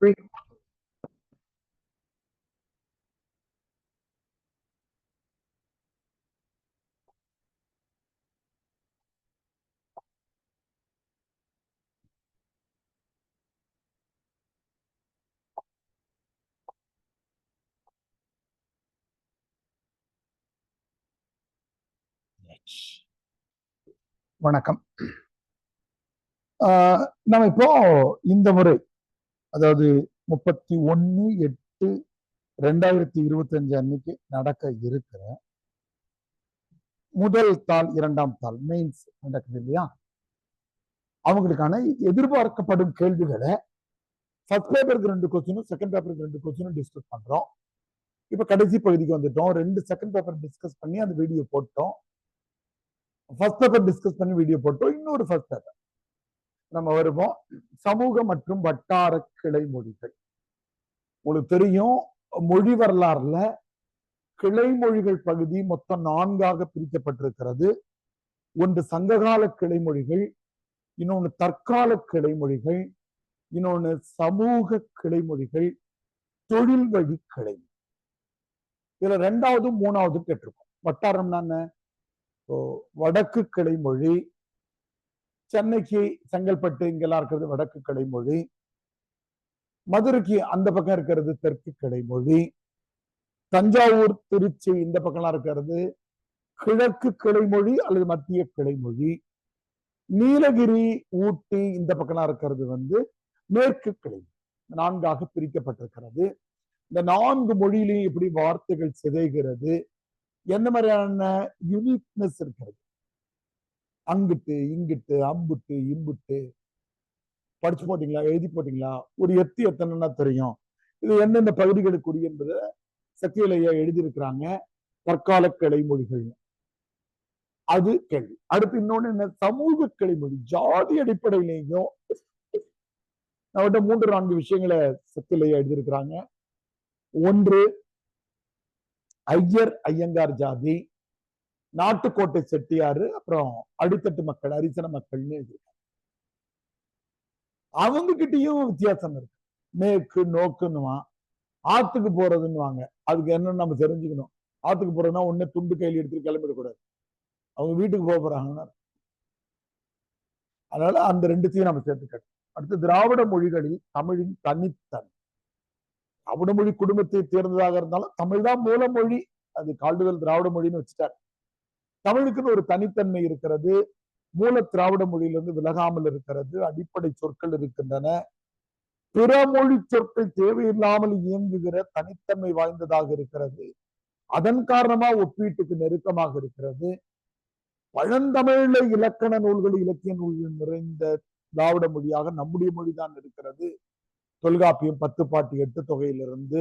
வணக்கம். நம்ம இப்போ இந்த முறை, அதாவது 31/8/2025 அன்னைக்கு நடக்க இருக்கிற முதல் தாள், இரண்டாம் தாள் மெயின்ஸ் நடக்குது இல்லையா, அவங்களுக்கான எதிர்பார்க்கப்படும் கேள்விகளை ஃபர்ஸ்ட் பேப்பருக்கு 2 கொஸ்டினும் செகண்ட் பேப்பருக்கு 2 கொஸ்டினும் டிஸ்கஸ் பண்றோம். இப்ப கடைசி பகுதிக்கு வந்துட்டோம். 2 செகண்ட் பேப்பர் டிஸ்கஸ் பண்ணி அந்த வீடியோ போட்டோம். ஃபர்ஸ்ட் பேப்பர் டிஸ்கஸ் பண்ணி வீடியோ போட்டோம். இன்னொரு ஃபர்ஸ்ட் பேப்பர் நம்ம வருவோம். சமூக மற்றும் வட்டார கிளை மொழிகள். உங்களுக்கு தெரியும், மொழி வரலாறுல கிளை மொழிகள் பகுதி மொத்தம் 4ஆக பிரிக்கப்பட்டிருக்கிறது. ஒன்று சங்ககால கிளைமொழிகள், இன்னொன்று தற்கால கிளைமொழிகள், இன்னொன்று சமூக கிளைமொழிகள், தொழில் வழி கிளை. இதுல 2வது 3வது கேட்டிருக்கோம். வட்டாரம்னா என்ன? வடக்கு கிளைமொழி, சென்னைக்கு செங்கல்பட்டு இங்கெல்லாம் இருக்கிறது வடக்கு கிளைமொழி, மதுரைக்கு அந்த பக்கம் இருக்கிறது தெற்கு கிளைமொழி, தஞ்சாவூர் திருச்சி இந்த பக்கம்லாம் இருக்கிறது கிழக்கு கிளைமொழி அல்லது மத்திய கிளைமொழி, நீலகிரி ஊட்டி இந்த பக்கம்லாம் இருக்கிறது மேற்கு கிளை. 4ஆக பிரிக்கப்பட்டிருக்கிறது. இந்த 4 மொழியிலையும் எப்படி வார்த்தைகள் சிதைகிறது, என்ன மாதிரியான யூனிக்னஸ் இருக்கிறது, அங்கிட்டு இங்கிட்டு அம்புட்டு இம்புட்டு படிச்சு போட்டீங்களா, எழுதி போட்டீங்களா, ஒரு எத்தனைன்னா தெரியும். இது எந்தெந்த பகுதிகளுக்குரிய என்பதை சத்தியலையா எழுதியிருக்கிறாங்க. தற்கால கிளைமொழிகள் அது கேள்வி. அடுத்து இன்னொன்னு என்ன? சமூக கிளைமொழி. ஜாதி அடிப்படையிலேயும் நம்மகிட்ட 3-4 விஷயங்களை சத்தியலையா எழுதியிருக்கிறாங்க. ஒன்று ஐயர் ஐயங்கார் ஜாதி, நாட்டுக்கோட்டை செட்டியாரு, அப்புறம் அடித்தட்டு மக்கள் அரிசன மக்கள்னு எழுதியிருக்காங்க. அவங்க கிட்டயும் வித்தியாசம் இருக்கு. மேற்கு நோக்குன்னுவான், ஆத்துக்கு போறதுன்னுவாங்க. அதுக்கு என்னன்னு நம்ம தெரிஞ்சுக்கணும். ஆத்துக்கு போறதுன்னா ஒண்ணு துண்டு கையில் எடுத்துட்டு கிளம்பிடக்கூடாது, அவங்க வீட்டுக்கு போக போறாங்கன்னா. அதனால அந்த 2த்தையும் நம்ம சேர்த்துக்கணும். அடுத்து திராவிட மொழிகளில் தமிழின் தனித்தன்மை. திராவிட மொழி குடும்பத்தை தேர்ந்ததாக இருந்தாலும் தமிழ் தான் மூல மொழி. அது கால்டுவெல் திராவிட மொழின்னு வச்சுட்டார். தமிழுக்குன்னு ஒரு தனித்தன்மை இருக்கிறது. மூல திராவிட மொழியிலிருந்து விலகாமல் இருக்கிறது. அடிப்படை சொற்கள் இருக்கின்றன. பிற மொழி சொற்கள் தேவையில்லாமல் இயங்குகிற தனித்தன்மை வாய்ந்ததாக இருக்கிறது. அதன் காரணமா ஒப்பீட்டுக்கு நெருக்கமாக இருக்கிறது. பழந்தமிழ்ல இலக்கண நூல்கள் இலக்கிய நூல்கள் நிறைந்த திராவிட மொழியாக நம்முடைய மொழிதான் இருக்கிறது. தொல்காப்பியம் 10 பாட்டு 8 தொகையிலிருந்து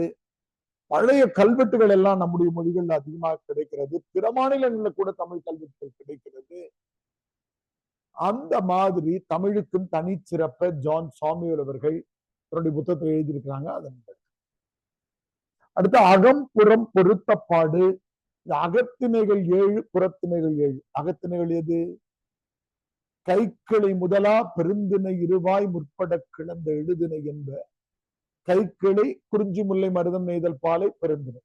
பழைய கல்வெட்டுகள் எல்லாம் நம்முடைய மொழிகள் அதிகமாக கிடைக்கிறது. பிற மாநிலங்களில் கூட தமிழ் கல்வெட்டுகள் கிடைக்கிறது. அந்த மாதிரி தமிழுக்கும் தனிச்சிறப்ப ஜான் சாமுவேல் அவர்கள் தன்னுடைய புத்தகத்தை எழுதியிருக்கிறாங்க. அதன் அடுத்து அகம் புறம் பொருத்தப்பாடு. அகத்திணைகள் 7, புறத்திணைகள் 7. அகத்திணைகள் எது? கைக்கிளை முதலா பெருந்திணை இருவாய் முற்பட கிளந்த எழுதிணை என்ப கைக்கிளை குறிஞ்சி முல்லை மருதம் நெய்தல் பாலை பெருந்திணை.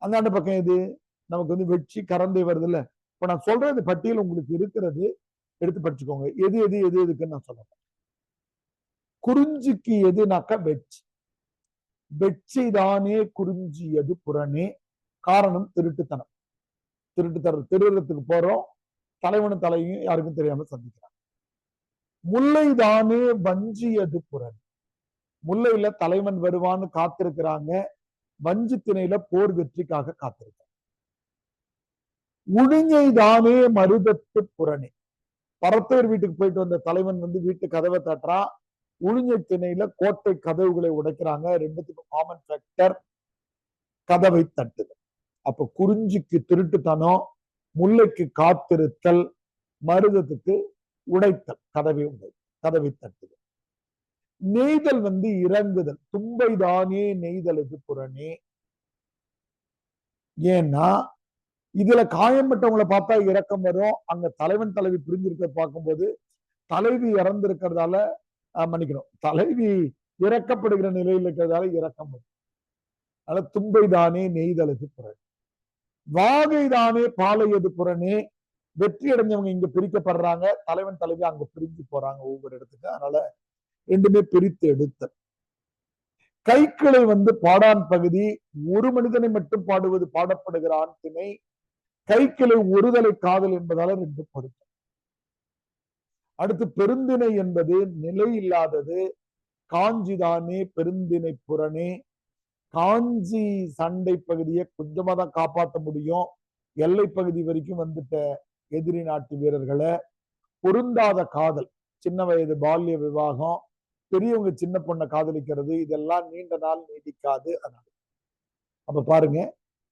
அந்த பக்கம் எது? நமக்கு வெற்றி கரந்தை வருது இல்ல. இப்ப நான் சொல்றது பட்டியல் உங்களுக்கு இருக்கிறது, எடுத்து படிச்சுக்கோங்க. எது எது எது எதுக்குன்னு நான் சொல்றேன். குறிஞ்சிக்கு எதுனாக்கா வெற்றி. வெற்றி தானே குறிஞ்சியது புறனே. காரணம் திருட்டுத்தனம். திருடுறதுக்கு போறோம், தலைவனும் தலையும் யாருக்கும் தெரியாம சந்திக்கிறாங்க. முல்லை தானே வஞ்சியது புறனே. முல்லையில தலைவன் வருவான்னு காத்திருக்கிறாங்க, வஞ்சி திணையில போர் வெற்றிக்காக காத்திருக்காங்க. உழிஞை தானே மருதத்து புறனே. பரத்தவர் வீட்டுக்கு போயிட்டு வந்த தலைவன் வீட்டு கதவை தட்டுறா. உழிஞை திணையில கோட்டை கதவுகளை உடைக்கிறாங்க. 2த்துக்கும் காமன் ஃபேக்டர் கதவை தட்டுது. அப்ப குறிஞ்சிக்கு திருட்டுத்தனம், முல்லைக்கு காத்திருத்தல், மருதத்துக்கு உடைத்தல், கதவை தட்டுதல். நெய்தல் இறங்குதல். தும்பை தானே நெய்தலுக்கு புறனே. ஏன்னா இதுல காயம்பட்டவங்களை பார்த்தா இரக்கம் வரும். அங்க தலைவன் தலைவி புரிஞ்சிருக்க பார்க்கும்போது தலைவி இறந்திருக்கிறதால மன்னிக்கணும், தலைவி இறக்கப்படுகிற நிலையில் இருக்கிறதால இறக்கம் வரும். அதனால தும்பை தானே நெய்தலது புறணே, வாகை தானே பாலையது புறணே. வெற்றி அடைஞ்சவங்க இங்க பிரிக்கப்படுறாங்க, தலைவன் தலைவி அங்க பிரிஞ்சு போறாங்க ஒவ்வொரு இடத்துக்கு. அதனால ரெண்டுமே பிரித்து எடுத்த. கைக்கிளை பாடான் பகுதி, ஒரு மனிதனை மட்டும் பாடுவது பாடப்படுகிற ஆண் திணை. கைக்கிளை ஒருதலை காதல் என்பதால ரெண்டு பொருத்தம். அடுத்து பெருந்திணை என்பது நிலை இல்லாதது. காஞ்சிதானே பெருந்திணை புறனே. காஞ்சி சண்டை பகுதியை கொஞ்சமா தான் காப்பாற்ற முடியும். எல்லை பகுதி வரைக்கும் வந்துட்ட எதிரி நாட்டு வீரர்களை. பொருந்தாத காதல், சின்ன வயது பால்ய விவாகம், பெரியவங்க சின்ன பொண்ணை காதலிக்கிறது, இதெல்லாம் நீண்ட நாள் நீடிக்காது. அதனால அப்ப பாருங்க,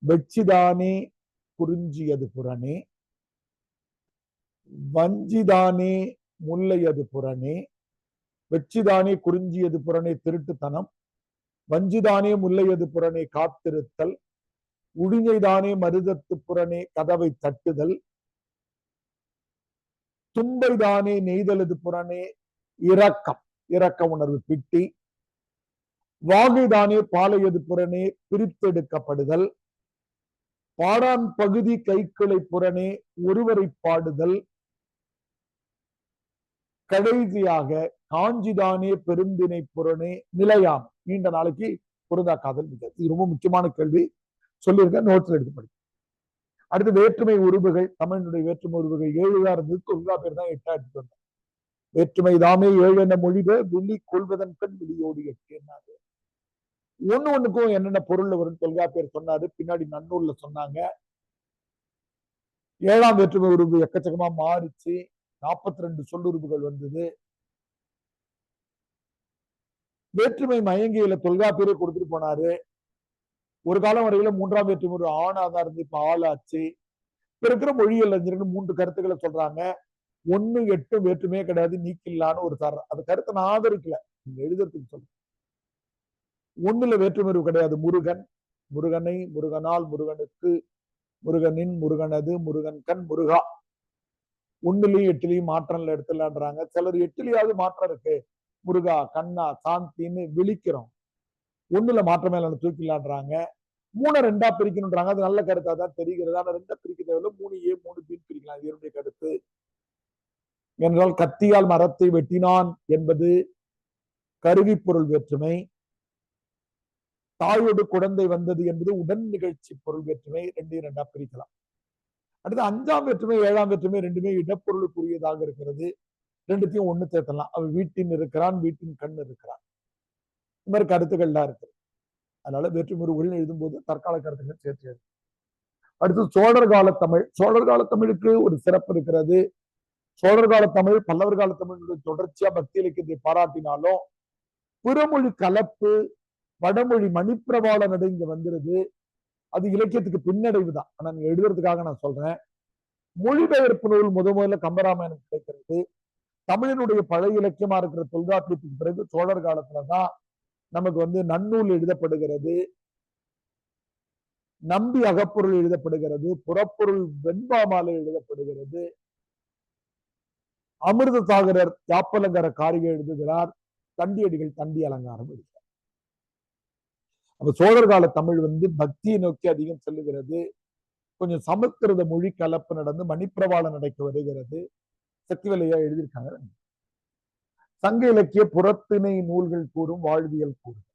வெச்சிதானே குறிஞ்சியது புறனே, வஞ்சிதானே முல்லையது புறனே. வெச்சிதானே குறிஞ்சியது புறனே திருட்டுத்தனம், வஞ்சிதானே முல்லையது புறனே காத்திருத்தல், உடிஞைதானே மருதத்து புறனே கதவை தட்டுதல், தும்பைதானே நெய்தலது புறனே இரக்கம், இரக்க உணர்வு பிட்டி, வாகைதானே பாலையது புறனே பிரித்தெடுக்கப்படுதல், பாடான் பகுதி கைக்கிளை புறனே ஒருவரை பாடுதல், கடைசியாக காஞ்சிதானே பெருந்திணை புறனே நிலையாம். நீண்ட நாளைக்கு பொருந்தா காதல். இது ரொம்ப முக்கியமான கேள்வி, சொல்லியிருக்கேன், நோட்ஸ்ல எடுத்து படிக்கும். அடுத்து வேற்றுமை உருவுகள். தமிழனுடைய வேற்றுமை உருவுகள் 7 இருந்தது, தொல்காப்பியர் தான் 8 எடுத்துட்டு வந்தார். வேற்றுமை தாமே 7 என மொழிப விழி கொள்வதன் கண் விழியோடு 8. ஒண்ணுக்கும் என்னென்ன பொருள் வரும் தொல்காப்பியர் சொன்னாரு, பின்னாடி நன்னூல்ல சொன்னாங்க. 7ஆம் வேற்றுமை உருவு எக்கச்சக்கமா மாறிச்சு, 42 சொல்லுறுப்புகள் வந்தது. வேற்றுமை மயங்கியில தொல்காப்பியரே கொடுத்துட்டு போனாரு. ஒரு காலம் வரையில 3ஆம் வேற்றுமை ஒரு ஆணாதான் இருந்து இப்ப ஆளாச்சு. இப்ப இருக்கிற மொழியல் அறிஞர்கள் 3 கருத்துக்களை சொல்றாங்க. 1, 8 வேற்றுமையே கிடையாது, நீக்கில்லான்னு ஒரு தர. அந்த கருத்தை நான் ஆதரிக்கல, நீங்க எழுதுறதுக்கு சொல்றேன். 1ல வேற்றுமை கிடையாது. முருகன், முருகனை, முருகனால், முருகனுக்கு, முருகனின், முருகனது, முருகன் கண், முருகா. 1லயும் 8லயும் மாற்றம்ல எடுத்துலான்றாங்க. சிலர் 8லயாவது மாற்றம் இருக்கு, முருகா, கண்ணா, சாந்தின்னு விழிக்கிறோம். 1ல மாற்றமே இல்லைன்னு தூக்கிலான்றாங்க. 3 2ஆ பிரிக்கணும்ன்றாங்க. அது நல்ல கருத்தா தான் தெரிகிறது. ஆனா 2 பிரிக்க தேவையில்லை, 3A 3B பிரிக்கலாம். இது என்னுடைய கருத்து. என்றால் கத்தியால் மரத்தை வெட்டினான் என்பது கருவி பொருள் வேற்றுமை. தாயோடு குழந்தை வந்தது என்பது உடன் நிகழ்ச்சி பொருள் வேற்றுமை. 2 பிரிக்கலாம். அடுத்து 5ஆம் வேற்றுமை 7ஆம் வேற்றுமை ரெண்டுமே இடப்பொருளுக்குரியதாக இருக்கிறது. 2த்தையும் ஒண்ணு சேர்த்தலாம். அவன் வீட்டின் இருக்கிறான், வீட்டின் கண் இருக்கிறான். இந்த மாதிரி கருத்துக்கள்லாம் இருக்கு. அதனால வேற்றுமை உள்ள எழுதும் போது தற்கால கருத்துக்கள் சேர்த்து. அடுத்து சோழர் கால தமிழ். சோழர் கால தமிழுக்கு ஒரு சிறப்பு இருக்கிறது. சோழர் கால தமிழ் பல்லவர் கால தமிழுடைய தொடர்ச்சியா பக்தி இலக்கியத்தை பாராட்டினாலும் பிறமொழி கலப்பு, வடமொழி மணிப்பிரவாள நடை இங்க வந்துருது. அது இலக்கியத்துக்கு பின்னடைவு தான். ஆனா நீங்க எழுதுறதுக்காக நான் சொல்றேன். மொழிபெயர்ப்பு நூல் முதல்ல கம்பராமாயணம் கிடைக்கிறது. தமிழனுடைய பழைய இலக்கியமா இருக்கிற தொல்காப்பியத்துக்கு பிறகு சோழர் காலத்துலதான் நமக்கு நன்னூல் எழுதப்படுகிறது, நம்பி அகப்பொருள் எழுதப்படுகிறது, புறப்பொருள் வெண்பாமாலை எழுதப்படுகிறது, அமிர்த சாகரர் யாப்பலங்கர காரிகை எழுதுகிறார், தண்டியடிகள் தண்டி அலங்காரம் எழுதுகிறார். அப்ப சோழர் கால தமிழ் பக்தியை நோக்கி அதிகம் செல்லுகிறது. கொஞ்சம் சமஸ்கிருத மொழி கலப்பு நடந்து மணிப்பிரவாள நடைக்கு வருகிறது. சக்திவேலையா எழுதியிருக்காங்க. சங்க இலக்கிய புறத்திணை நூல்கள் கூறும் வாழ்வியல் கூறும்.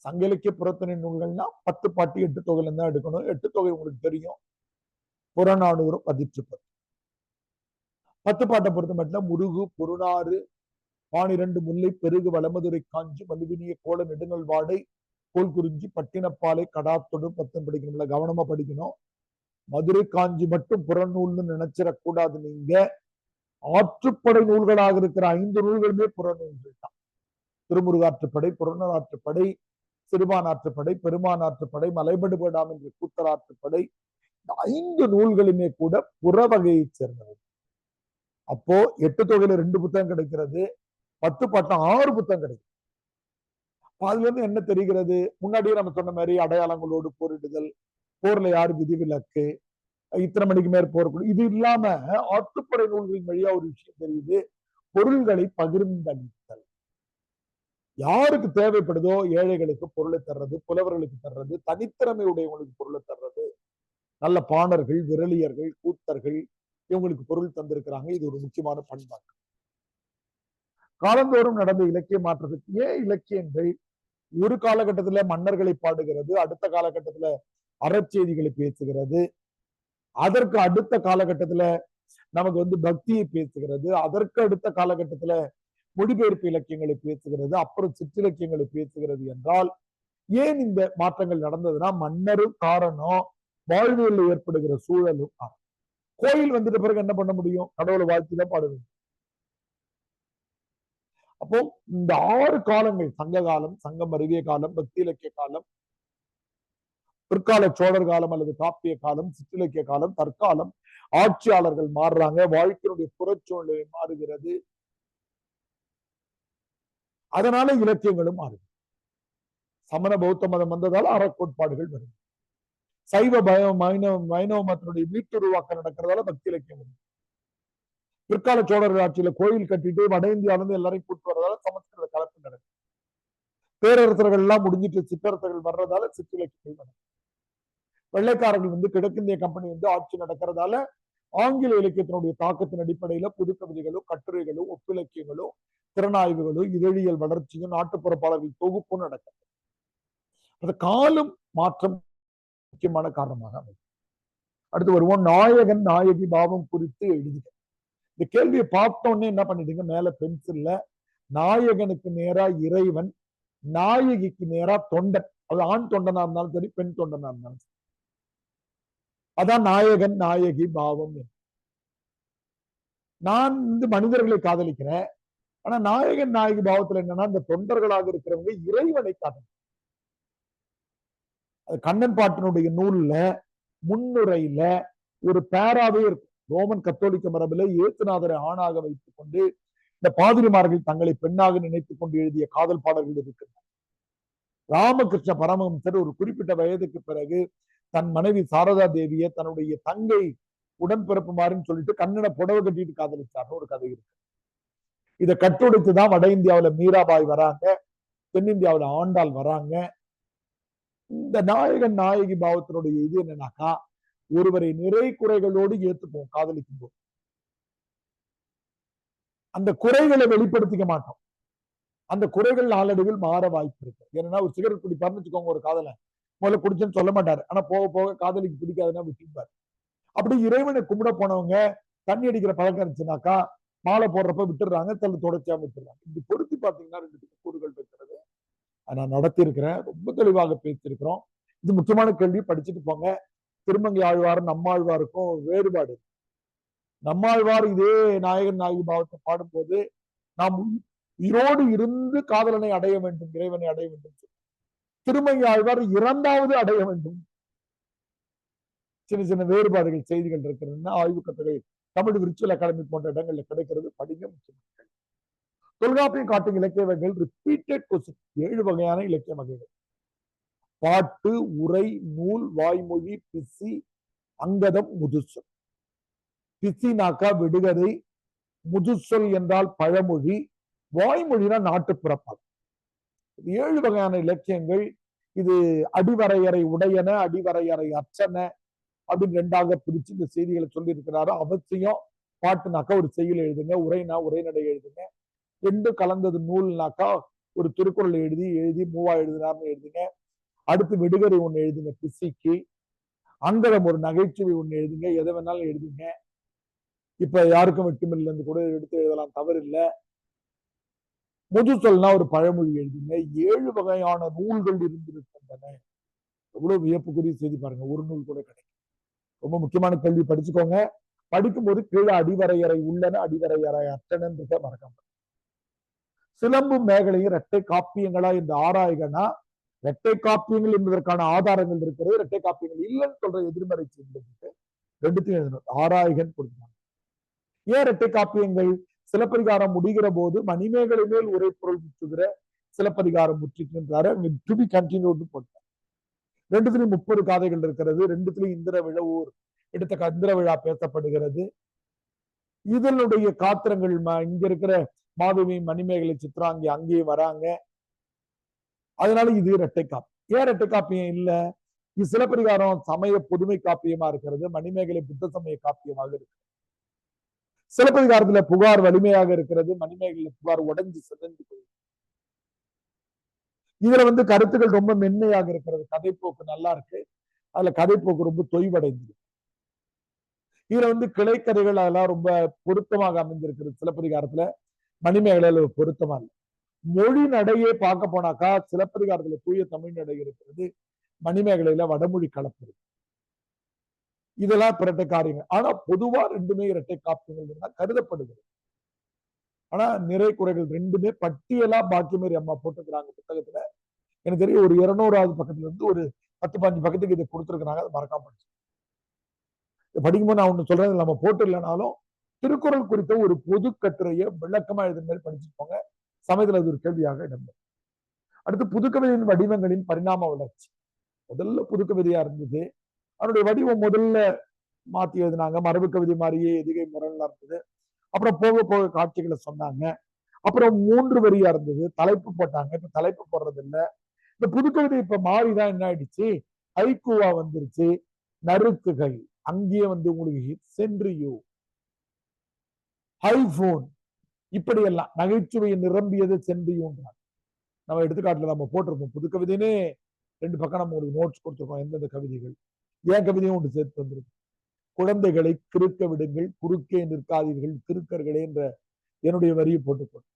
சங்க இலக்கிய புறத்திணை நூல்கள்னா 10 பாட்டு 8 தொகையில தான் எடுக்கணும். 8 தொகை உங்களுக்கு தெரியும், புறநானூறு 10 பாட்டை பொறுத்த மட்டும் முருகு, பொருநாறு, 12 முல்லை, பெருகு, வளமதுரை காஞ்சி, மலுவினிய கோல, நெடுங்கல் வாடை, கோல் குறிஞ்சி, பட்டினப்பாலை, கடாத்தொடு 10 படிக்கணும்ல, கவனமா படிக்கணும். மதுரை காஞ்சி மட்டும் புறநூல்னு நினைச்சிடக்கூடாது. நீங்க ஆற்றுப்படை நூல்களாக இருக்கிற 5 நூல்களுமே புறநூல்கள் தான். திருமுருகாற்றுப்படை, புறநூறாற்றுப்படை, சிறுபானாற்றுப்படை, பெருமானாற்றுப்படை, மலைபடுபடாம் என்ற கூத்தராற்றுப்படை, 5 நூல்களுமே கூட புற வகையை சேர்ந்தவை. அப்போ 8 தொகையில 2 புத்தகம் கிடைக்கிறது, 10 பாட்டம் 6 புத்தகம் கிடைக்கும். அதுல இருந்து என்ன தெரிகிறது? முன்னாடியே நம்ம சொன்ன மாதிரி அடையாளங்களோடு போரிடுதல், போர்ல யாரு விதிவிலக்கு, இத்தனை மணிக்கு மேல் போறக்கூடாது, இது இல்லாம ஆற்றுப்படை நூல்களின் வழியா ஒரு விஷயம் தெரியுது, பொருள்களை பகிர்ந்தளித்தல். யாருக்கு தேவைப்படுதோ ஏழைகளுக்கு பொருளை தர்றது, புலவர்களுக்கு தர்றது, தனித்திறமை உடையவங்களுக்கு பொருளை தர்றது, நல்ல பாணர்கள், விரலியர்கள், கூத்தர்கள் இவங்களுக்கு பொருள் தந்திருக்கிறாங்க. இது ஒரு முக்கியமான பண்பாடு. காலந்தோறும் நடந்த இலக்கிய மாற்றத்துக்கு ஏன் இலக்கியங்கள் ஒரு காலகட்டத்துல மன்னர்களை பாடுகிறது, அடுத்த காலகட்டத்துல அறச்செய்திகளை பேசுகிறது, அதற்கு அடுத்த காலகட்டத்துல நமக்கு பக்தியை பேசுகிறது, அதற்கு அடுத்த காலகட்டத்துல மொழிபெயர்ப்பு இலக்கியங்களை பேசுகிறது, அப்புறம் சிற்றிலக்கியங்களை பேசுகிறது என்றால் ஏன் இந்த மாற்றங்கள் நடந்ததுன்னா மன்னரும் காரணம், வாழ்வியல் ஏற்படுகிற சூழலும். கோயில் வந்துட்ட பிறகு என்ன பண்ண முடியும்? கடவுளை வாழ்த்தி தான் பாட வேண்டும். அப்போ இந்த 6 காலங்கள், சங்க காலம், சங்கம் அருவிய காலம், பக்தி இலக்கிய காலம், பிற்கால சோழர் காலம் அல்லது காப்பிய காலம், சிற்றிலக்கிய காலம், தற்காலம், ஆட்சியாளர்கள் மாறுறாங்க, வாழ்க்கையினுடைய புறச்சூழ்நிலை மாறுகிறது, அதனால இலக்கியங்களும் மாறுது. சமண பௌத்த மதம் வந்ததால அறக்கோட்பாடுகள் வருது. சைவ வைணவ மதத்தினுடைய மீட்டுருவாக்கம் நடக்கிறதால பக்தி இலக்கியம் வருது. பிற்கால சோழர்கள் ஆட்சியில கோயில் கட்டிட்டு வட இந்தியாவில இருந்து எல்லாரையும் கூட்டு வர்றதால சமஸ்கிருத கலப்பு நடக்குது. பேரரசர்கள் எல்லாம் முடிஞ்சிட்டு சிற்றரசர்கள் வர்றதால சிற்றிலக்கியங்கள் நடக்கும். வெள்ளைக்காரர்கள் கிழக்கிந்திய கம்பெனி ஆட்சி நடக்கிறதால ஆங்கில இலக்கியத்தினுடைய தாக்கத்தின் அடிப்படையில புதுக்கவிதைகளும், கட்டுரைகளும், ஒப்பிலக்கியங்களும், திறனாய்வுகளும், இதழியல் வளர்ச்சியும், நாட்டுப்புற பாடல்கள் தொகுப்பும் நடக்கிறது. அது காலம் மாற்றம் முக்கியமான காரணமாக அமையும். அடுத்து வருவோம், நாயகன் நாயகி பாவம் குறித்து எழுதுக. இந்த கேள்வியை பார்த்தோன்னே என்ன பண்ணிடுங்க, மேல பென்சில்ல நாயகனுக்கு நேரா இறைவன், நாயகிக்கு நேரா தொண்டன், அது ஆண் தொண்டனா இருந்தாலும் சரி, பெண் தொண்டனா இருந்தாலும் சரி, அதான் நாயகன் நாயகி பாவம். நான் மனிதர்களை காதலிக்கிறேன், ஆனா நாயகன் நாயகி பாவத்துல என்னன்னா இந்த தொண்டர்களாக இருக்கிறவங்க இறைவனை காதலிக்கிறாங்க. கண்ணன் பாட்டினுடைய நூல்ல முன்னுரையில ஒரு பேராவே இருக்கும். ரோமன் கத்தோலிக்க மரபில் இயேசுநாதரை ஆணாக வைத்துக் கொண்டு இந்த பாதிரிமார்கள் தங்களை பெண்ணாக நினைத்துக் கொண்டு எழுதிய காதல் பாடல்கள் இருக்கின்றன. ராமகிருஷ்ண பரமஹம்சர் ஒரு குறிப்பிட்ட வயதுக்கு பிறகு தன் மனைவி சாரதா தேவியை தன்னுடைய தங்கை உடன்பிறப்புமாறுன்னு சொல்லிட்டு கண்ணனை புடவை கட்டிட்டு காதலிச்சார்னு ஒரு கதை இருக்கு. இதை கட்டுடைத்துதான் வட இந்தியாவில மீராபாய் வராங்க, தென்னிந்தியாவில ஆண்டாள் வராங்க. இந்த நாயகன் நாயகி பாவத்தினுடைய இது என்னன்னாக்கா, ஒருவரை நிறை குறைகளோடு ஏத்துப்போம் காதலிக்கும் போது, அந்த குறைகளை வெளிப்படுத்திக்க மாட்டோம். அந்த குறைகள் நாளடைவில் மாற வாய்ப்பு இருக்கு. ஏன்னா ஒரு சிகரெட் குடிப்பாருன்னு வச்சுக்கோங்க, ஒரு காதலை முதல்ல குடிச்சேன்னு சொல்ல மாட்டாரு, ஆனா போக போக காதலிக்கு பிடிக்காதுன்னா விட்டுப்பாரு. அப்படி இறைவனை கும்பிட போனவங்க தண்ணி அடிக்கிற பழக்கம் இருந்துச்சுனாக்கா மாலை போடுறப்ப விட்டுடுறாங்க, தொடர்ச்சியாக விட்டுறாங்க. இப்படி பொருத்தி பார்த்தீங்கன்னா 2 கூறுகள் இருக்கிறது. நான் நடத்தி இருக்கிறேன், ரொம்ப தெளிவாக பேசியிருக்கிறோம். இது முக்கியமான கேள்வி, படிச்சுட்டு போங்க. திருமங்கை ஆழ்வாரும் நம்மாழ்வாருக்கும் வேறுபாடு. நம்மாழ்வார் இதே நாயகன் நாயகி பாவத்தை பாடும்போது நாம் உயிரோடு இருந்து காதலனை அடைய வேண்டும், இறைவனை அடைய வேண்டும். திருமங்கை ஆழ்வார் இறந்தாவது அடைய வேண்டும். சின்ன சின்ன வேறுபாடுகள் செய்திகள் இருக்கிறதுன்னா ஆய்வு கட்டுரை தமிழ் விர்ச்சுவல் அகாடமி போன்ற இடங்கள்ல கிடைக்கிறது, படிங்க. முக்கியமான தொல்காப்பியம் காட்டும் இலக்கிய வகைகள் ரிப்பீட்டட் கொஸ்டின், 7 வகையான இலக்கிய வகைகள்: பாட்டு, உரை, நூல், வாய்மொழி, பிசி, அங்கதம், முதுசொல். பிசினாக்கா விடுகதை, முதுசொல் என்றால் பழமொழி, வாய்மொழினா நாட்டுப்புறப்பாடு. 7 வகையான இலக்கியங்கள். இது அடிவரையறை உடையன, அடிவரையறை அச்சன அப்படின்னு 2ஆக பிரிச்சு இந்த செய்திகளை சொல்லி இருக்கிறாரு. அவசியம் பாட்டுனாக்கா ஒரு செய்யுள் எழுதுங்க, உரைனா உரைநடை எழுதுங்க, 2 கலந்தது நூல்னாக்கா ஒரு திருக்குறள் எழுதி மூவா எழுதினார்னு எழுதுங்க. அடுத்து விடுகதை ஒண்ணு எழுதுங்க பிசிக்கு, அங்கதம் ஒரு நகைச்சுவை ஒண்ணு எழுதுங்க, எதை வேணாலும் எழுதுங்க. இப்ப யாருக்கும் வெட்டுமில்ல இருந்து கூட எடுத்து எழுதலாம், தவறு இல்லை. முதுசொல்னா ஒரு பழமொழி எழுதுங்க. 7 வகையான நூல்கள் இருந்திருக்கின்றன. எவ்வளவு வியப்புக்குரிய செய்தி பாருங்க, ஒரு நூல் கூட கிடைக்கும். ரொம்ப முக்கியமான கேள்வி, படிச்சுக்கோங்க. படிக்கும்போது கீழே அடிவரையறை உள்ளன, அடிவரையறை அற்றனன்றத மறக்காம. சிலம்பும் மேகலையும் இரட்டை காப்பியங்களா இந்த ஆராய்கனா, இரட்டை காப்பியங்கள் என்பதற்கான ஆதாரங்கள் இருக்கிறது, இரட்டை காப்பியங்கள் இல்லைன்னு சொல்ற எதிர்மறை செய்திகளுக்கு 2த்தையும் எழுதணும். ஆராய்கன் கொடுத்தாங்க. ஏன் இரட்டை காப்பியங்கள்? சிலப்பதிகாரம் முடிகிற போது மணிமேகலை மேல் உரை பொருள் முற்றுகிற சிலப்பதிகாரம் முற்றிருக்கிறாரு, டு பி கண்டினியூடு போட்டார். 2த்துலயும் 30 காதைகள் இருக்கிறது. 2த்துலயும் இந்திர விழா எடுத்த இந்திர விழா பேசப்படுகிறது. இதனுடைய காத்திரங்கள் இங்க இருக்கிற மாதவி, மணிமேகலை, சித்ராங்கி அங்கேயே வராங்க. அதனால இது இரட்டை காப்பு. ஏன் இரட்டை காப்பியம் இல்ல? இது சிலப்பதிகாரம் சமய பொதுமை காப்பியமா இருக்கிறது, மணிமேகலை புத்த சமய காப்பியமாக இருக்கு. சிலப்பதிகாரத்துல புகார் வலிமையாக இருக்கிறது, மணிமேகலை புகார் உடைஞ்சு சிதைந்து போயிருக்கு. இதுல கருத்துக்கள் ரொம்ப மென்மையாக இருக்கிறது, கதைப்போக்கு நல்லா இருக்கு, அதுல கதைப்போக்கு ரொம்ப தொய்வடைந்தது. இதுல கிளைக்கதைகள் அதெல்லாம் ரொம்ப பொருத்தமாக அமைந்திருக்கிறது. சிலப்பதிகாரத்துல மணிமேகலையில பொருத்தமா இல்லை. மொழி நடையே பார்க்க போனாக்கா சிலப்பதிகாரத்துல தூய தமிழ் நடை இருக்கிறது, மணிமேகலையில வடமொழி கலப்பு இருக்கு. இதெல்லாம் இரட்டை காரியங்கள். ஆனா பொதுவா ரெண்டுமே இரட்டை காப்பியங்கள் தான் கருதப்படுகிறது. ஆனா நிறை குறைகள் ரெண்டுமே பட்டியலா பாக்கியமேரி அம்மா போட்டுக்கிறாங்க புத்தகத்துல. எனக்கு தெரியும் ஒரு 200வது பக்கத்துல இருந்து ஒரு 10-15 பக்கத்துக்கு இதை கொடுத்துருக்காங்க. அது மறக்காம படிச்சு படிக்கும்போது நான் ஒண்ணு சொல்றேன், நம்ம போட்டு இல்லைனாலும் திருக்குறள் குறித்த ஒரு பொது கட்டுரையை விளக்கமா எழுதுற மாதிரி படிச்சுக்கோங்க. சமயத்துல அது ஒரு கேள்வியாக இடம்பெறும். அடுத்து புதுக்கவிதையின் வடிவங்களின் பரிணாம வளர்ச்சி. முதல்ல புதுக்கவிதையா இருந்தது, அதனுடைய வடிவம் முதல்ல மாத்தி எழுதினாங்க, மரபு கவிதை மாதிரியே எதிகை முரண்லாம் இருந்தது. அப்புறம் போக போக காட்சிகளை சொன்னாங்க. அப்புறம் 3 வரியா இருந்தது, தலைப்பு போட்டாங்க. இப்ப தலைப்பு போடுறது இல்லை. இந்த புதுக்கவிதை இப்ப மாறிதான் என்ன ஆயிடுச்சு, ஹைக்கூவா வந்துருச்சு, நறுக்குகள் அங்கேயே உங்களுக்கு சென்றியோ, ஐபோன், இப்படி எல்லாம் நகைச்சுவையை நிரம்பியது சென்றியோன்றாங்க. நம்ம எடுத்துக்காட்டுல நம்ம போட்டிருக்கோம் புதுக்கவிதைனே 2 பக்கம் நம்ம ஒரு நோட்ஸ் கொடுத்துருக்கோம், எந்தெந்த கவிதைகள். ஏன் கவிதையும் ஒன்று சேர்த்து வந்திருக்கு. குழந்தைகளை கிறுக்க விடுங்கள், குறுக்கே நிற்காதீர்கள் கிறுக்கர்களே என்ற என்னுடைய வரியை போட்டுக்கொண்டு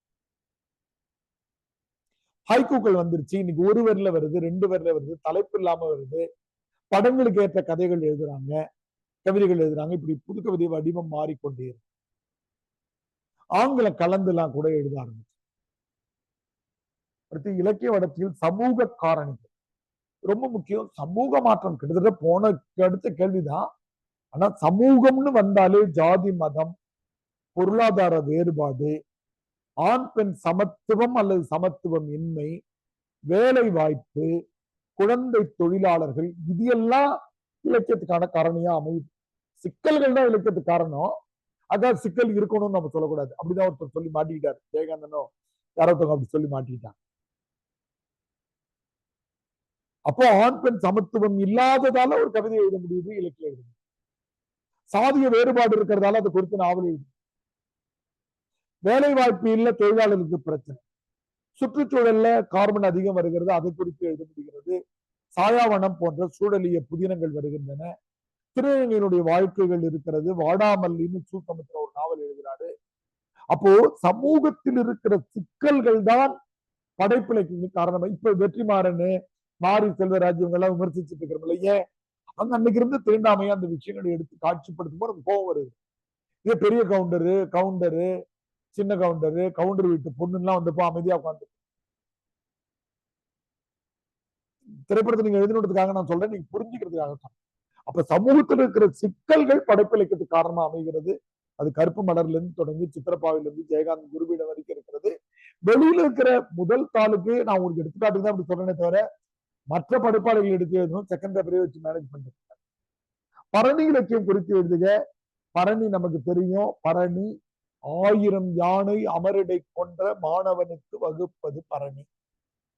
ஹைக்கூக்கள் வந்துருச்சு. இன்னைக்கு 1 வரியில வருது, 2 வரியில வருது, தலைப்பு இல்லாம வருது, படங்களுக்கு ஏற்ற கதைகள் எழுதுறாங்க, கவிதைகள் எழுதுறாங்க. இப்படி புதுக்கவிதை வடிவம் மாறிக்கொண்டே இருக்கு. ஆங்கிலம் கலந்துலாம் கூட எழுத ஆரம்பிச்சு. அடுத்து இலக்கிய வளர்ச்சியில் சமூக காரணிகள் ரொம்ப முக்கியம். சமூக மாற்றம் கிட்டத்தட்ட போன அடுத்த கேள்விதான். ஆனா சமூகம்னு வந்தாலே ஜாதி, மதம், பொருளாதார வேறுபாடு, ஆண் பெண் சமத்துவம் அல்லது சமத்துவம் இன்மை, வேலை வாய்ப்பு, குழந்தை தொழிலாளர்கள், இது எல்லாம் இலக்கியத்துக்கான காரணியா அமையுது. சிக்கல்கள் தான் இலக்கியத்துக்கு காரணம். அதான் சிக்கல் இருக்கணும்னு நம்ம சொல்லக்கூடாது. அப்படிதான் ஒருத்தர் சொல்லி மாட்டிக்கிட்டாரு, ஜெயகாந்தனோ யாரொருத்தவங்க அப்படி சொல்லி மாட்டிக்கிட்டாங்க. அப்போ ஆண் பெண் சமத்துவம் இல்லாததால ஒரு கவிதை எழுத முடியுது, இலக்கியம் எழுத முடியுது. சாதிய வேறுபாடு இருக்கிறதால அதை குறித்து நாவல் எழுது. வேலை வாய்ப்பு இல்ல, தொழிலாளர்களுக்கு பிரச்சனை. சுற்றுச்சூழல்ல கார்பன் அதிகம் வருகிறது, அதை குறித்து எழுத முடிகிறது. சாயாவனம் போன்ற சூழலிய புதினங்கள் வருகின்றன. திருநங்கையினுடைய வாழ்க்கைகள் இருக்கிறது. வாடாமல்லின்னு சூக்கமிட்ட ஒரு நாவல் எழுதுகிறாரு. அப்போ சமூகத்தில் இருக்கிற சிக்கல்கள் தான் படைப்பிலைக்கு காரணம். இப்ப வெற்றிமாறன், மாரி செல்வராஜ் இவங்க எல்லாம் விமர்சிச்சுட்டு இருக்கிறோம்ல, ஏன் அவங்க அன்னைக்கு இருந்து தீண்டாமையா அந்த விஷயங்களை எடுத்து காட்சிப்படுத்தும் போது நமக்கு கோபம் வருது. இது பெரிய கவுண்டரு, சின்ன கவுண்டர் வீட்டு பொண்ணுலாம் வந்தப்போ அமைதியா உட்காந்து திரைப்படத்தை நீங்க எழுதினதுக்காக நான் சொல்றேன், நீங்க புரிஞ்சுக்கிறதுக்காக சொல்றேன். அப்ப சமூகத்தில் இருக்கிற சிக்கல்கள் படைப்பிலக்கியத்துக்கு காரணமா அமைகிறது. அது கருப்பு மலர்ல இருந்து தொடங்கி சித்திரப்பாவில இருந்து ஜெயகாந்த் குருபீடம் வரைக்கும் இருக்கிறது. வெளியில இருக்கிற முதல் தாளுக்கு நான் உங்களுக்கு எடுத்துக்காட்டுக்கு தான் அப்படி சொல்றேனே தவிர மற்ற படைப்பாளிகள் எடுத்து எழுதணும், செகண்ட் பேப்பரே வச்சு மேனேஜ் பண்ணிட்டு. பரணி இலக்கியம் குறித்து எழுதுக. பரணி நமக்கு தெரியும், பரணி 1000 யானை அமரிடை கொன்ற மாணவனுக்கு வகுப்பது பரணி.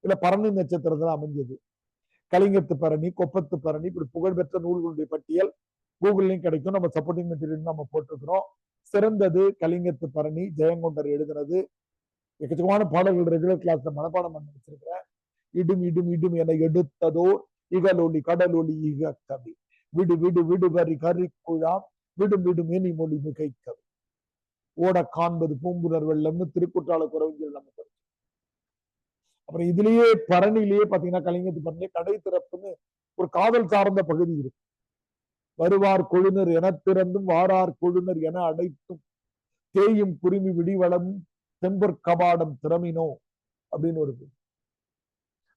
இல்ல பரணி நட்சத்திரத்துல அமைஞ்சது. கலிங்கத்து பரணி, கொப்பத்து பரணி, இப்படி புகழ்பெற்ற நூல்களுடைய பட்டியல் கூகுள்லயும் கிடைக்கும். நம்ம சப்போர்ட்டிங் மெட்டீரியல் நம்ம போட்டிருக்கிறோம். சிறந்தது கலிங்கத்து பரணி, ஜெயங்கொண்டர் எழுதுனது. எக்கச்சக்கமான பாடல்கள் ரெகுலர் கிளாஸ்ல மனப்பாடம் பண்ணி வச்சிருக்கிறேன். இடும் இடும் இடும் என எடுத்ததோ இகலொலி கடலொலி இக கவி, விடு விடு விடு வரி கறி குழாம், விடும் விடும் இனி மொழி மிகை கவி, ஓட காண்பது பூம்புணர் வெள்ளம்னு திருக்குற்றால குறவஞ்சல் நம்ம. அப்புறம் இதுலயே பரணிலேயே பாத்தீங்கன்னா கலிங்கத்து பரணிலே கடை திறப்புன்னு ஒரு காதல் சார்ந்த பகுதி இருக்கு. வருவார் கொழுனர் என திறந்தும் வாரார் கொழுனர் என அடைத்தும் தேயும் குருமி விடிவளம் செம்பொற் கபாடம் திறமினோ அப்படின்னு ஒரு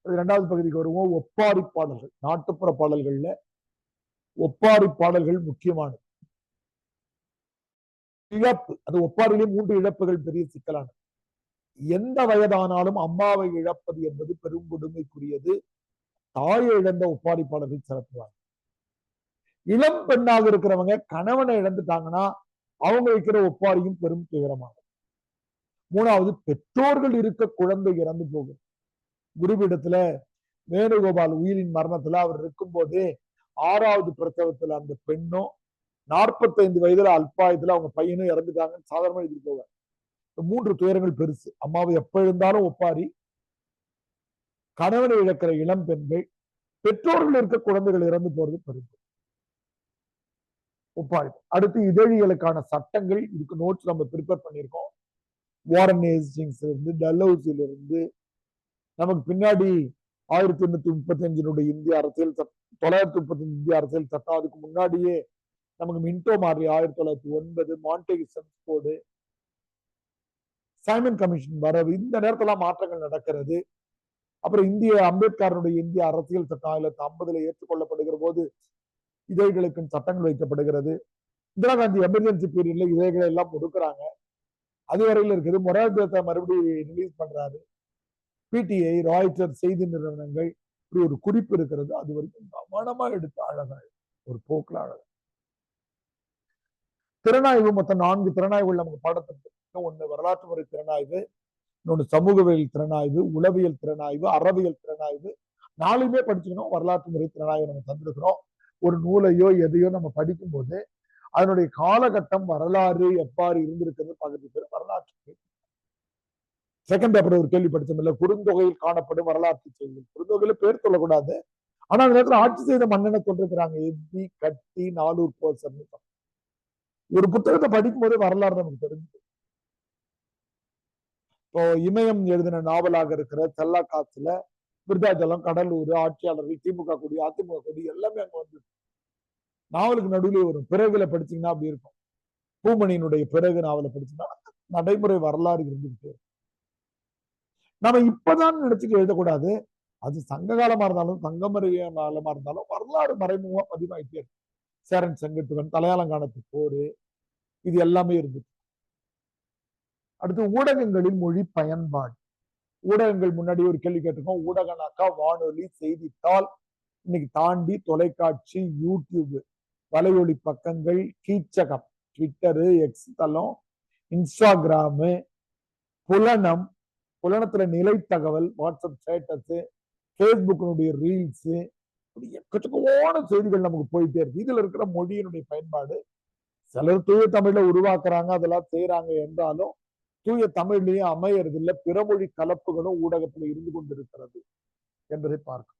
2வது பகுதிக்கு வருவோம். ஒப்பாரி பாடல்கள், நாட்டுப்புற பாடல்கள்ல ஒப்பாரி பாடல்கள் முக்கியமானது. இழப்பு, அது ஒப்பாரிலே 3 இழப்புகள் பெரிய சிக்கலானது. எந்த வயதானாலும் அம்மாவை இழப்பது என்பது பெரும் கொடுமைக்குரியது. தாயை இழந்த ஒப்பாரி பாடல்கள் சிறப்புவாங்க. இளம் பெண்ணாக இருக்கிறவங்க கணவனை இழந்துட்டாங்கன்னா அவங்க வைக்கிற ஒப்பாரியும் பெரும் துயரமாகும். 3வது, பெற்றோர்கள் இருக்க குழந்தை இறந்து போகும். குருவிடத்துல வேணுகோபால் உயிரின் மரணத்துல அவர் இருக்கும் போதே 6வது பிரசவத்துல அந்த பெண்ணும் 45 வயதுல அல்பாயத்துல அவங்க பையனும் இறந்துட்டாங்கன்னு சாதாரணமா எழுதி போவார். 3 துயரங்கள் பெருசு. அம்மாவை எப்ப எழுந்தாலும் ஒப்பாரி, கணவனை இழக்கிற இளம் பெண்கள், பெற்றோர்கள் இருக்க குழந்தைகள் இறந்து போறது பெருசு ஒப்பாரி. அடுத்து இதழிகளுக்கான சட்டங்கள், இதுக்கு நோட்ஸ் நம்ம ப்ரிப்பேர் பண்ணியிருக்கோம். வாரன் ஹேஸ்டிங்ஸ்ல இருந்து, டல்ஹவுசில இருந்து, நமக்கு பின்னாடி 1835 இந்திய அரசியல் சட்டம், 935 இந்திய அரசியல் சட்டம், அதுக்கு முன்னாடியே நமக்கு மின்டோ மாறி 1909, மாண்டேகு சென்ஸ் கோடு, சைமன் கமிஷன் வரவு, இந்த நேரத்துல மாற்றங்கள் நடக்கிறது. அப்புறம் அம்பேத்கருடைய இந்திய அரசியல் சட்டம் 1950 ஏற்றுக்கொள்ளப்படுகிற போது இதழ்களுக்கு சட்டங்கள் வைக்கப்படுகிறது. இந்திரா காந்தி எமர்ஜென்சி பீரியட்ல இதழ்களை எல்லாம் ஒடுக்குறாங்க. அது வரையில இருக்குது. மொரார்ஜி தேசாய் மறுபடியும் ரிலீஸ் பண்றாரு. பிடிஐ, ராய்ட்டர் செய்தி நிறுவனங்கள், இப்படி ஒரு குறிப்பு இருக்கிறது. அது வரைக்கும் கவனமா எடுத்து அழகா ஒரு போக்குல அழகா. திறனாய்வு மொத்தம் 4 திறனாய்வுகள் நமக்கு பாடத்திற்கு. ஒண்ணு வரலாற்று முறை திறனாய்வு, இன்னொன்னு சமூகவியல் திறனாய்வு, உளவியல் திறனாய்வு, அறவியல் திறனாய்வு. 4மே படிச்சுக்கணும். வரலாற்று முறை திறனாய்வு நம்ம தந்திருக்கிறோம். ஒரு நூலையோ எதையோ நம்ம படிக்கும் போது அதனுடைய காலகட்டம், வரலாறு எவ்வாறு இருந்திருக்கிறது பார்க்கறது பேர் வரலாற்று. செகண்ட் பேப்பர் ஒரு கேள்வி படிச்சோம்ல, குறுந்தொகையில் காணப்படும் வரலாற்று செய்திகள். குறுந்தொகையில பேர் சொல்லக்கூடாது, ஆனா அந்த நேரத்தில் ஆட்சி செய்த மன்னனை சொல்லிருக்கிறாங்க. எவ்வி, கட்டி, நாலூர் போசர். ஒரு புத்தகத்தை படிக்கும் போதே வரலாறு நமக்கு தெரிஞ்சு. இப்போ இமயம் எழுதின நாவலாக இருக்கிற செல்லா காசுல விருதாச்சலம், கடலூர், ஆட்சியாளர்கள், திமுக கொடி, அதிமுக கொடி எல்லாமே அங்க வந்து நாவலுக்கு நடுவில் வரும். பிறகுல படிச்சீங்கன்னா அப்படி இருக்கும். பூமணியினுடைய பிறகு நாவலை படிச்சீங்கன்னா நடைமுறை வரலாறு இருந்துகிட்டு. நம்ம இப்பதான் நினைச்சுட்டு எழுதக்கூடாது. அது சங்க காலமா இருந்தாலும் சங்கமரிய காலமா இருந்தாலும் வரலாறு மறைமுகமா பதிவாயிட்டே இருக்கு. சேரன் செங்குட்டுவன், தலையாலங்கானத்து போரு, இது எல்லாமே இருந்துச்சு. அடுத்து ஊடகங்களின் மொழி பயன்பாடு. ஊடகங்கள் முன்னாடி ஒரு கேள்வி கேட்டிருக்கோம். ஊடகனாக்கா வானொலி, செய்தித்தாள், இன்னைக்கு தாண்டி தொலைக்காட்சி, யூடியூப், வலையொலி பக்கங்கள், கீச்சகம், ட்விட்டரு, எக்ஸ் தளம், இன்ஸ்டாகிராமு, புலனம், புலனத்துல நிலை தகவல், வாட்ஸ்அப் ஸ்டேட்டஸ், பேஸ்புக்கினுடைய ரீல்ஸ், எக்கச்சக்கமான செய்திகள் நமக்கு போயிட்டே இருக்கு. இதுல இருக்கிற மொழியினுடைய பயன்பாடு சிலர் தூய தமிழ்ல உருவாக்குறாங்க, அதெல்லாம் செய்யறாங்க என்றாலும் தூய தமிழ்லயும் அமையறது இல்லை. பிறமொழி கலப்புகளும் ஊடகத்துல இருந்து கொண்டிருக்கிறது என்பதை பார்க்க.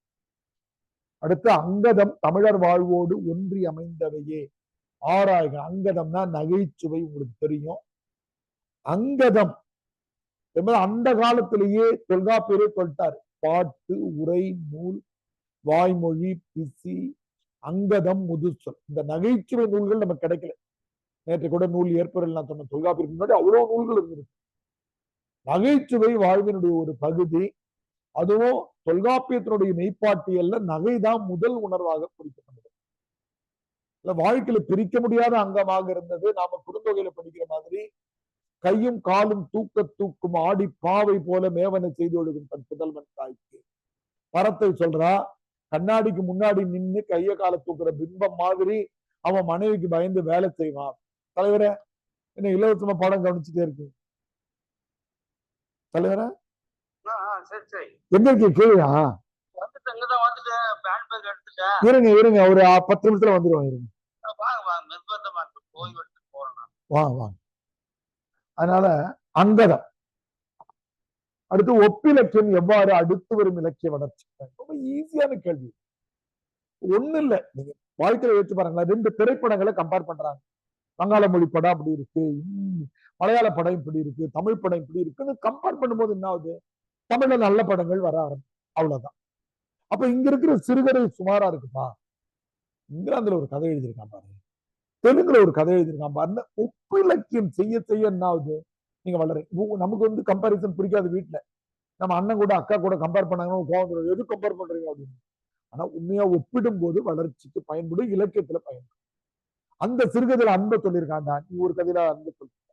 அடுத்து அங்கதம், தமிழர் வாழ்வோடு ஒன்றி அமைந்தவையே ஆராய்க. அங்கதம்னா நகைச்சுவை, உங்களுக்கு தெரியும். அங்கதம் அந்த காலத்திலேயே தொல்காப்பியரே சொல்லிட்டாரு. பாட்டு, உரை, நூல், வாய்மொழி, பிசி, அங்கதம், முதுசொல், இந்த நகைச்சுவை நூல்கள் நமக்கு கிடைக்கல. நேற்று கூட நூல் ஏற்படல் நான் சொன்ன தொல்காப்பியருக்கு முன்னாடி அவ்வளவு நூல்கள் இருந்திருக்கு. நகைச்சுவை வாழ்வினுடைய ஒரு பகுதி. அதுவும் தொல்காப்பியத்தினுடைய மெய்ப்பாட்டியல்ல நகைதான் முதல் உணர்வாக குறிக்கப்பட்டது. வாழ்க்கையில பிரிக்க முடியாத அங்கமாக இருந்தது. நாம குறுந்தொகையில படிக்கிற மாதிரி கையும் காலும் தூக்க தூக்கும் ஆடி பாவை போல மேவனை செய்து ஒழுகும் தன் புதல்வன் தாய்க்கு. பரத்தை சொல்றா, கண்ணாடிக்கு முன்னாடி நின்று கைய கால தூக்குற பிம்பம் மாதிரி அவன் மனைவிக்கு பயந்து வேலை செய்வான். தலைவரை என்ன இலவசமா பாடம் கவனிச்சுட்டே இருக்கு. தலைவரை எங்க இருக்கு கீழா? இருங்க இருங்க, ஒரு 10 நிமிஷத்துல வந்துருவாங்க. இருங்க வாங்க வாங்க. அதனால அங்கதம். அடுத்து ஒப்பிலக்கியம் எவ்வாறு அடுத்து வரும் இலக்கிய வளர்ச்சி. ரொம்ப ஈஸியான கேள்வி. ஒண்ணு இல்ல, நீங்க வாழ்க்கையில வச்சு பாருங்களா. 2 திரைப்படங்களை கம்பேர் பண்றாங்க. வங்காள மொழி படம் அப்படி இருக்கு, மலையாள படம் இப்படி இருக்கு, தமிழ் படம் இப்படி இருக்குன்னு கம்பேர் பண்ணும்போது என்ன ஆகுது? தமிழ்ல நல்ல படங்கள் வர ஆரம்பிச்சு, அவ்வளவுதான். அப்ப இங்க இருக்கிற சிறுகதை சுமாரா இருக்குப்பா. இங்கிலாந்துல ஒரு கதை எழுதியிருக்கான் பாருங்க, தெலுங்குல ஒரு கதை எழுதியிருக்கான் பாருங்க. ஒப்பிலக்கியம் செய்ய செய்ய என்ன ஆகுது? நீங்க வளர்றீங்க. நமக்கு வந்து கம்பாரிசன் பிடிக்காது. வீட்டுல நம்ம அண்ணன் கூட அக்கா கூட கம்பேர் பண்ணாங்கன்னா கோவம், எது கம்பேர் பண்றீங்க அப்படின்னு. ஆனா உண்மையா ஒப்பிடும் போது வளர்ச்சிக்கு பயன்படும், இலக்கியத்துல பயன்படும். அந்த சிறுகதையில அன்பை சொல்லியிருக்காண்டா, நீ ஒரு கதையில அன்பை சொல்லிருக்க.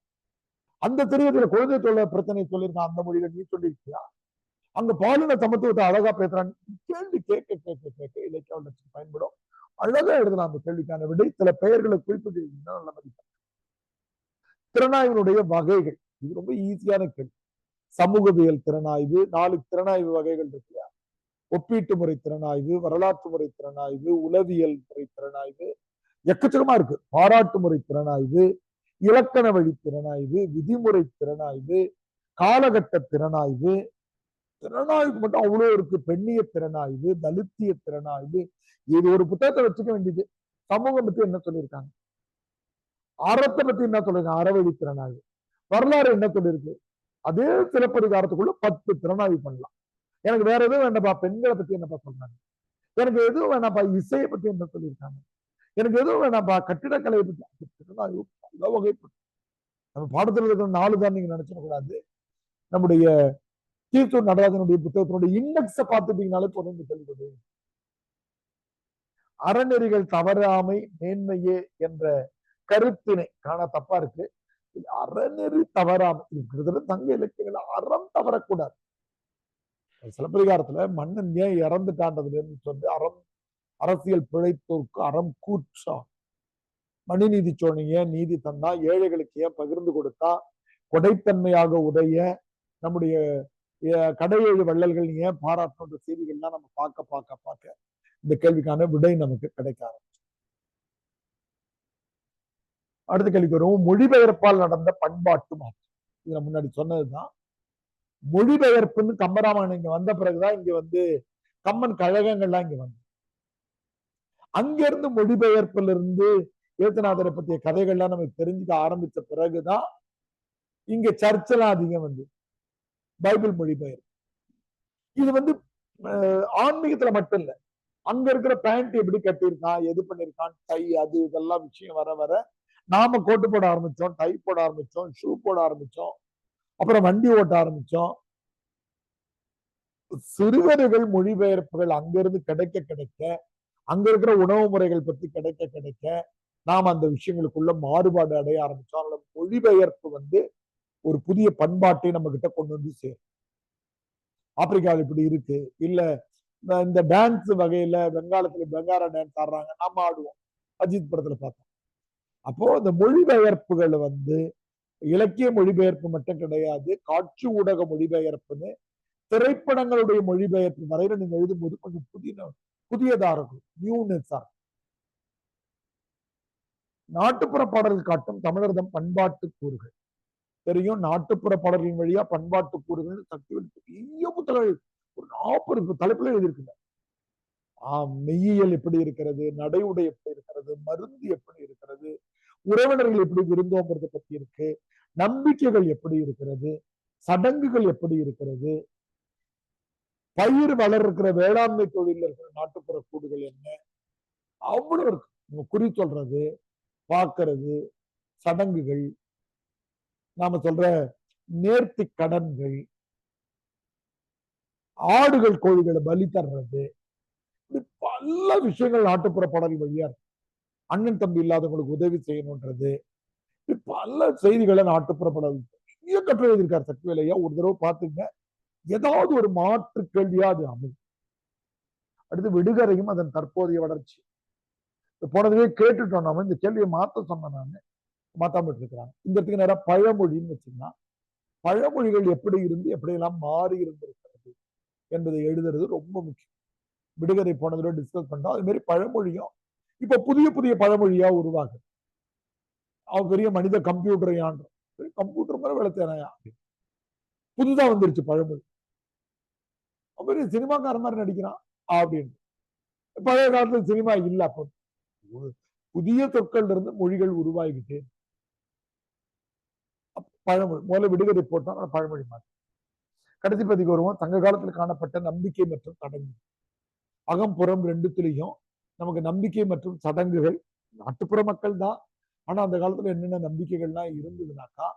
அந்த சிறுகதையில குழந்தை தொழில பிரச்சனை சொல்லியிருக்கான், அந்த மொழியில நீ சொல்லியிருக்கியா? அங்க பாலின சமத்துவத்தை அழகா பேசுறான். கேள்வி கேட்க கேட்க கேட்க இலக்கிய வளர்ச்சிக்கு பயன்படும். அழகா எழுதலாம் அந்த கேள்விக்கான விடை. சில பெயர்களை குறிப்பிட்டு நல்ல மதிப்பு. திறனாய்வினுடைய வகைகள், இது ரொம்ப ஈஸியான கேள்வி. சமூகவியல் திறனாய்வு, 4 திறனாய்வு வகைகள் இருக்கு. ஒப்பீட்டு முறை திறனாய்வு, வரலாற்று முறை திறனாய்வு, உளவியல் முறை திறனாய்வு, எக்கச்சக்கமா இருக்கு. பாராட்டு முறை திறனாய்வு, இலக்கண வழி திறனாய்வு, விதிமுறை திறனாய்வு, காலகட்ட திறனாய்வு, திறனாய்வு மட்டும் அவ்வளவு இருக்கு. பெண்ணிய திறனாய்வு, தலித்திய திறனாய்வு. இது ஒரு புத்தகத்தை வச்சுக்க வேண்டியது. சமூகம் பத்தி என்ன சொல்லியிருக்காங்க, அறத்தை பத்தி என்ன சொல்லிருக்காங்க, அறவழி திறனாய்வு, வரலாறு என்ன சொல்லியிருக்கு, அதே சிலப்பதிகாரத்துக்குள்ள 10 திறனாய்வு பண்ணலாம். எனக்கு வேற எதுவும் வேண்டாப்பா, பெண்களை பத்தி என்னப்பா சொல்றாங்க, எனக்கு எதுவும் வேணாப்பா, இசையை பத்தி என்ன சொல்லியிருக்காங்க, எனக்கு எதுவும் வேணாப்பா, கட்டிடக்கலையை பத்தி திறனாய்வு பல வகைப்படும். நம்ம பாடத்தில் இருக்கிற 4 தான் நீங்க நினைச்சிடக்கூடாது. நம்முடைய கீர்த்தூர் நடராஜனுடைய புத்தகத்தினுடைய இண்டெக்ஸை பார்த்துட்டீங்கனாலே தொடர்ந்து கேள்வி. அறநெறிகள் தவறாமை மேன்மையே என்ற கருத்தினை காண தப்பா இருக்கு. அறநெறி தவறாமை இருக்கிறது. தங்க இலக்கியங்கள அறம் தவறக்கூடாது. சிலப்பதிகாரத்துல மன்னன் ஏன் இறந்துட்டான்றதுல இருந்து சொல்லி அரசியல் பிழைத்தோருக்கு அறம் கூற்றா, மணிநீதி சோழன் ஏன் நீதி தந்தா, ஏழைகளுக்கு ஏன் பகிர்ந்து கொடுத்தா, கொடைத்தன்மையாக உடைய நம்முடைய கடையேழு வள்ளல்கள் ஏன் பாராட்டுன்ற செய்திகள்லாம் நம்ம பார்க்க இந்த கேள்விக்கான விடை நமக்கு கிடைக்க ஆரம்பிச்சு. அடுத்த கேள்விக்கு வருவோம். மொழிபெயர்ப்பால் நடந்த பண்பாட்டு மாற்றம். இது முன்னாடி சொன்னதுதான். மொழிபெயர்ப்புன்னு கம்பராமாயணம் இங்க வந்த பிறகுதான் இங்க வந்து கம்மன் கழகங்கள்லாம் இங்க வந்து, அங்கிருந்து மொழிபெயர்ப்புல இருந்து ஏத்துநாதரை பற்றிய கதைகள்லாம் நமக்கு தெரிஞ்சுக்க ஆரம்பிச்ச பிறகுதான் இங்க சர்ச்செல்லாம் அதிகம் வந்து பைபிள் மொழிபெயர்ப்பு. இது வந்து ஆன்மீகத்துல மட்டும் இல்ல, அங்க இருக்கிற பேண்ட் எப்படி கட்டியிருக்கான், எது பண்ணிருக்கான், டை, அது இதெல்லாம் விஷயம் வர வர நாம கோட்டு போட ஆரம்பிச்சோம், டை போட ஆரம்பிச்சோம், ஷூ போட ஆரம்பிச்சோம், அப்புறம் வண்டி ஓட்ட ஆரம்பிச்சோம். சிறுவர்கள் மொழிபெயர்ப்புகள் அங்கிருந்து கிடைக்க அங்க இருக்கிற உணவு முறைகள் பத்தி கிடைக்க நாம் அந்த விஷயங்களுக்குள்ள மாறுபாடு அடைய ஆரம்பிச்சோம். அதனால மொழிபெயர்ப்பு வந்து ஒரு புதிய பண்பாட்டை நம்ம கிட்ட கொண்டு வந்து சேரும். ஆப்பிரிக்காவில் இப்படி இருக்கு, இல்ல இந்த டான்ஸ் வகையில பெங்காலத்துல பெங்காரா டான்ஸ் ஆடுறாங்க, நம்ம ஆடுவோம், அஜித் படத்துல பார்த்தோம். அப்போ இந்த மொழிபெயர்ப்புகள் வந்து இலக்கிய மொழிபெயர்ப்பு மட்டும் கிடையாது, காட்சி ஊடக மொழிபெயர்ப்புன்னு திரைப்படங்களுடைய மொழிபெயர்ப்பு வரையில நீங்க எழுதும்போது கொஞ்சம் புதியதா இருக்கும், நியூனஸா. நாட்டுப்புற பாடல்கள் காட்டும் தமிழர்தம் பண்பாட்டு கூறுகள் தெரியும். நாட்டுப்புற பாடல்களின் வழியா பண்பாட்டு கூறுகள் சக்திகள் பெரிய புத்தகங்கள் ஒரு 40 தலைப்புல எழுதியிருக்குங்க. மெய்யியல் எப்படி இருக்கிறது, நடை உடை எப்படி இருக்கிறது, மருந்து எப்படி இருக்கிறது, உறவினர்கள் எப்படி விருந்தோங்கிறத பத்தி இருக்கு, நம்பிக்கைகள் எப்படி இருக்கிறது, சடங்குகள் எப்படி இருக்கிறது, பயிர் வளர்க்கிற வேளாண்மை தொழில இருக்கிற நாட்டுப்புற கூடுகள் என்ன, அவ்வளவு இருக்கு. குறி சொல்றது, பார்க்கறது, சடங்குகள், நாம சொல்ற நேர்த்தி கடன்கள், ஆடுகள் கோழிகளை பலி தர்றது, பல விஷயங்கள் நாட்டுப்புற பாடல் வழியா இருக்கு. அண்ணன் தம்பி இல்லாதவங்களுக்கு உதவி செய்யணும்ன்றது, பல செய்திகளை நாட்டுப்புற பாடல் பெரிய கட்டுரை எழுதியிருக்காரு சக்திவேலையா. ஒரு தடவை பார்த்துங்க, ஏதாவது ஒரு மாற்று கேள்வியா அது அமையும். அடுத்து விடுகதையும் அதன் தற்போதைய வளர்ச்சி. போனதுவே கேட்டுட்டோம், நாம இந்த கேள்வியை மாத்த சொன்ன நானு, மாத்தாம இருக்கிறாங்க. இந்த இடத்துக்கு நேரம் பழமொழின்னு வச்சுன்னா, பழமொழிகள் எப்படி இருந்து எப்படியெல்லாம் மாறி இருந்திருக்கிறது என்பதை எழுதுறது ரொம்ப முக்கியம். விடுகதை போனதுல டிஸ்கஸ் பண்றோம். அது மாதிரி பழமொழியும் இப்ப புதிய புதிய பழமொழியா உருவாகுது. அவன் பெரிய மனித கம்ப்யூட்டரை ஆண்டோம், கம்ப்யூட்டர் மாதிரி வளர்த்தேனையா புதுதா வந்துருச்சு பழமொழி. அவன் பெரிய சினிமாக்கார மாதிரி நடிக்கிறான் அப்படின்னு. பழைய காலத்துல சினிமா இல்ல, அப்போ புதிய சொற்கள் இருந்து மொழிகள் உருவாகிக்கிட்டு பழமொழி முதல்ல விடுகதை போட்டோம், பழமொழி மாற்றம். கடைசி பதிக்கு வருவோம். சங்க காலத்தில் காணப்பட்ட நம்பிக்கை மற்றும் சடங்கு. அகம்புறம் ரெண்டுத்திலையும் நமக்கு நம்பிக்கை மற்றும் சடங்குகள், நாட்டுப்புற மக்கள் தான், ஆனா அந்த காலத்துல என்னென்ன நம்பிக்கைகள்லாம் இருந்ததுனாக்கா,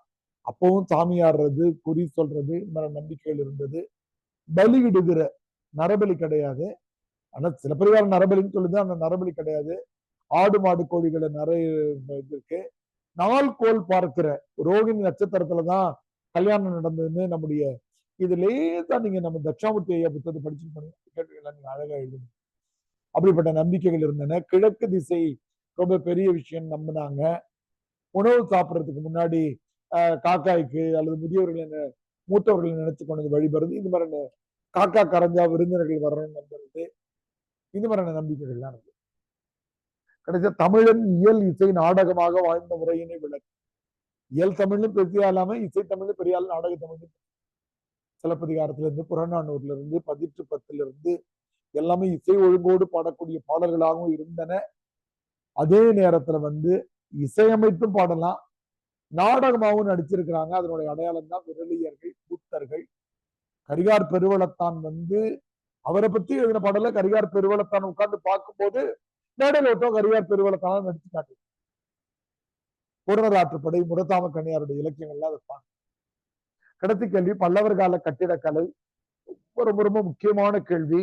அப்பவும் சாமி ஆடுறது, குறி சொல்றது, இந்த மாதிரி நம்பிக்கைகள் இருந்தது. பலியிடுகிற நரபலி கிடையாது, ஆனா சிலப்பதிகாரம் நரபலின்னு சொல்லுது, அந்த நரபலி கிடையாது. ஆடு மாடு கோழிகளை நிறைய இருக்கு. நாள் கோல் பார்க்கிற ரோகிணி நட்சத்திரத்துலதான் கல்யாணம் நடந்ததுன்னு நம்முடைய இது லேசா நீங்க நம்ம தட்சாமூர்த்தி ஐயா புத்தகத்தை படிச்சுட்டு போனீங்க, கேட்டுக்கலாம், நீங்க அழகா எழுதணும். அப்படிப்பட்ட நம்பிக்கைகள் இருந்தன. கிழக்கு திசை ரொம்ப பெரிய விஷயம் நம்பினாங்க. உணவு சாப்பிட்றதுக்கு முன்னாடி காக்காய்க்கு அல்லது முதியவர்களை மூத்தவர்களை நினைச்சு கொண்டு வழிபடுறது, இந்த மாதிரி காக்கா கரைஞ்சா விருந்தினர்கள் வரணும்னு நம்புறது, இது மாதிரியான நம்பிக்கைகள்லாம் இருக்கு. கடைசியா தமிழன் இயல் இசை நாடகமாக வாழ்ந்த முறையினை விளக்கு. இயல் தமிழ்லும் பெரிய இல்லாம இசை தமிழ்லும் பெரிய ஆள், நாடக தமிழ்லும் சிலப்பதிகாரத்துல இருந்து, புறநானூர்ல இருந்து, 1810 இருந்து எல்லாமே இசை ஒழுங்கோடு பாடக்கூடிய பாடல்களாகவும் இருந்தன. அதே நேரத்துல இசையமைத்தும் பாடலாம், நாடகமாகவும் நடிச்சிருக்கிறாங்க. அதனுடைய அடையாளம் தான் விரலியர்கள், கூத்தர்கள். கரிகார் பெருவளத்தான் அவரை பத்தி எழுதின பாடல கரிகார் பெருவளத்தான் உட்கார்ந்து பார்க்கும்போது மேடையில் ஒருத்தம் கரிகார் பெருவளத்தான நடிச்சு காட்டு. புறநராற்றுப்படை, முரத்தாம கண்ணியாருடைய இலக்கியங்கள்லாம் வைப்பாங்க. கடைசி கேள்வி, பல்லவர் கால கட்டிடக்கலை. ரொம்ப ரொம்ப முக்கியமான கேள்வி.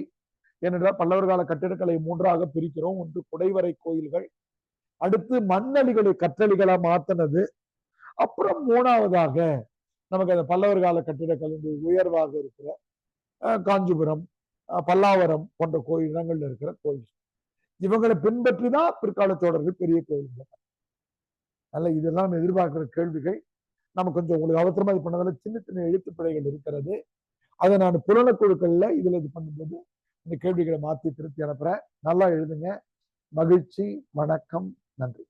ஏனென்றால் பல்லவர் கால கட்டிடக்கலை 3ஆக பிரிக்கிறோம். ஒன்று குடைவரை கோயில்கள், அடுத்து மண்ணலிகளை கற்றளிகளா மாத்தினது, அப்புறம் 3ஆவதாக நமக்கு அந்த பல்லவர் கால கட்டிடக்கலை உயர்வாக இருக்கிற காஞ்சிபுரம், பல்லாவரம் போன்ற கோயில் இடங்கள்ல இருக்கிற கோயில். இவங்களை பின்பற்றி தான் பிற்கால தோழர்கள் பெரிய கோயில்கள். அதனால இதெல்லாம் எதிர்பார்க்கிற கேள்விகள். நம்ம கொஞ்சம் உங்களுக்கு அவசரமா இது பண்ணதால சின்ன சின்ன எழுத்து பிழைகள் இருக்கிறது. அதை நான் புலனக்குழுக்கள்ல இதுல இது பண்ணும்போது இந்த கேள்விகளை மாத்தி திருத்தி அனுப்புறேன். நல்லா எழுதுங்க. மகிழ்ச்சி. வணக்கம். நன்றி.